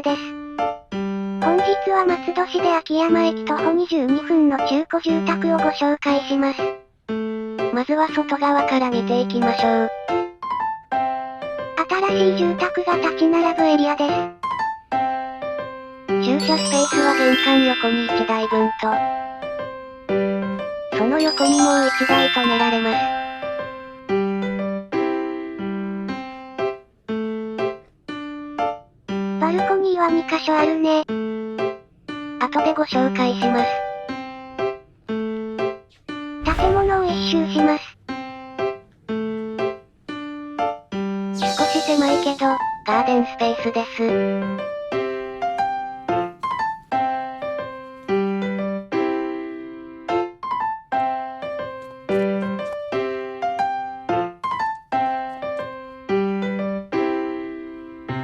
です。本日は松戸市で秋山駅徒歩22分の中古住宅をご紹介します。まずは外側から見ていきましょう。新しい住宅が立ち並ぶエリアです。駐車スペースは玄関横に1台分と、その横にもう1台止められます。バルコニーは2箇所あるね。後でご紹介します。建物を一周します。少し狭いけど、ガーデンスペースです。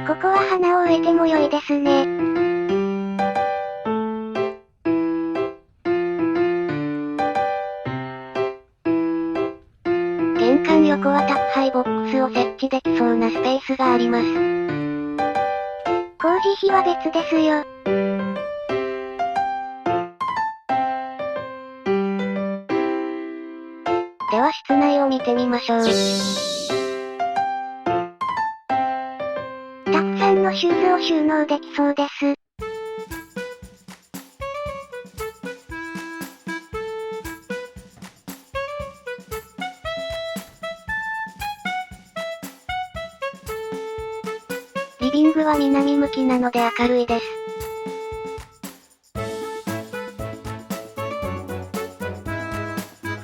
ここは花を植えても良いですね。玄関横は宅配ボックスを設置できそうなスペースがあります。工事費は別ですよ。では室内を見てみましょう。たくさんのシューズを収納できそうです。リビングは南向きなので明るいです。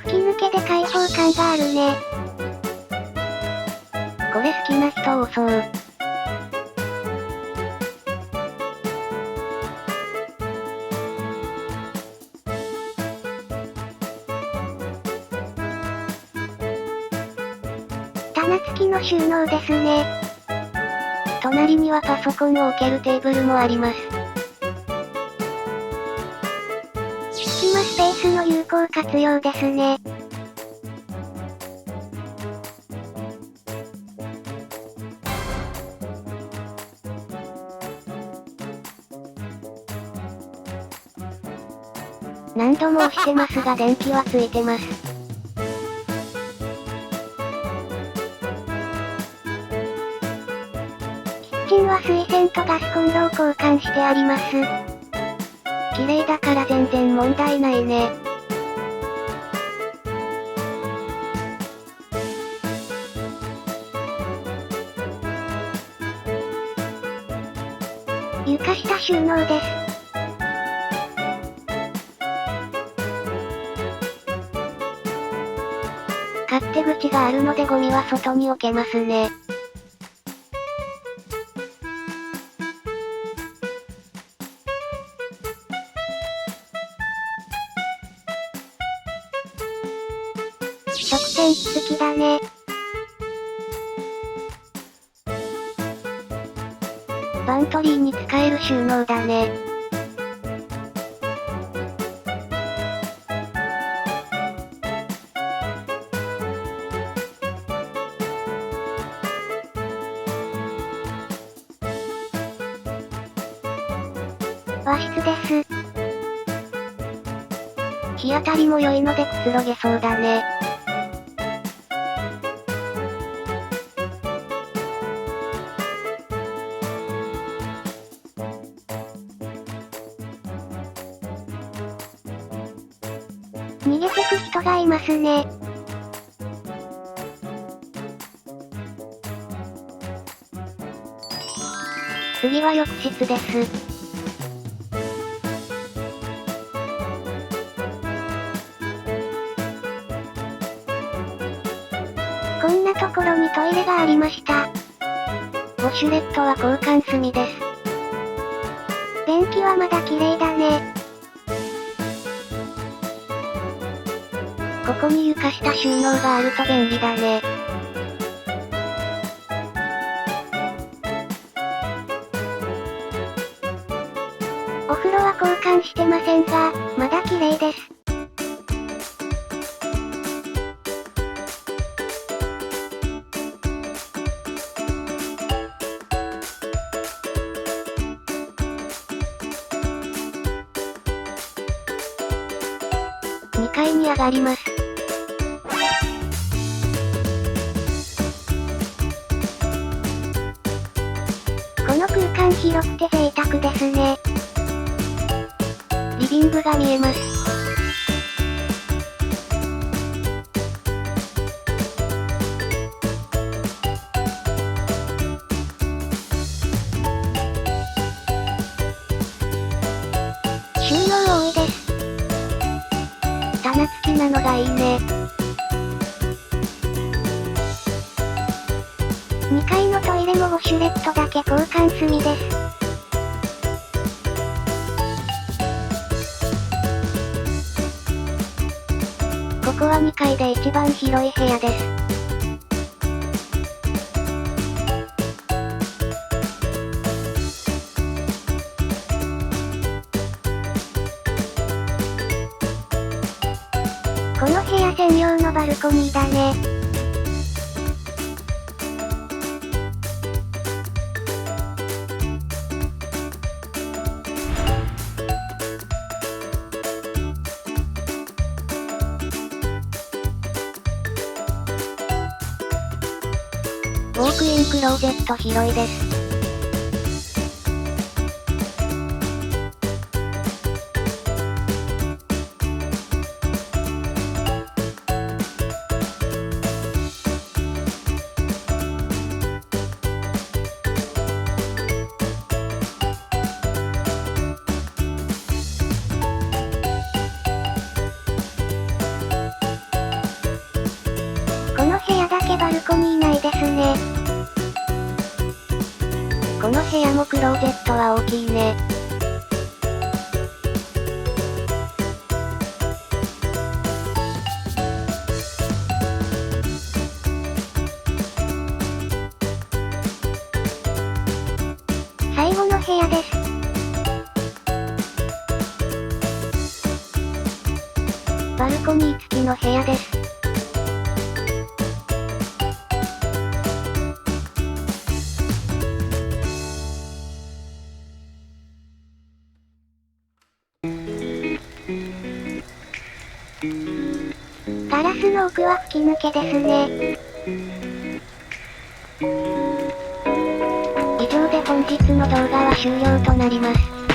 吹き抜けで開放感があるね。これ好きな人多そう。棚付きの収納ですね。隣にはパソコンを置けるテーブルもあります。隙間スペースの有効活用ですね。何度も押してますが電気はついてます。キッチンは水洗とガスコンロを交換してあります。綺麗だから全然問題ないね。床下収納です。勝手口があるのでゴミは外に置けますね。食洗機付きだね。パントリーに使える収納だね。和室です。日当たりも良いのでくつろげそうだね。逃げてく人がいますね。次は浴室です。こんなところにトイレがありました。ウォシュレットは交換済みです。便器はまだ綺麗だね。ここに床下収納があると便利だね。お風呂は交換してませんが、まだ綺麗です。2階に上がります。この空間広くて贅沢ですね。リビングが見えます。収納多いです。棚付きなのがいいね。2階のトイレもウォシュレットだけ交換済みです。ここは2階で一番広い部屋です。この部屋専用のバルコニーだね。ウォークインクローゼット広いです。この部屋だけバルコニーないですね。この部屋もクローゼットは大きいね。最後の部屋です。バルコニー付きの部屋です。ガラスの奥は吹き抜けですね。以上で本日の動画は終了となります。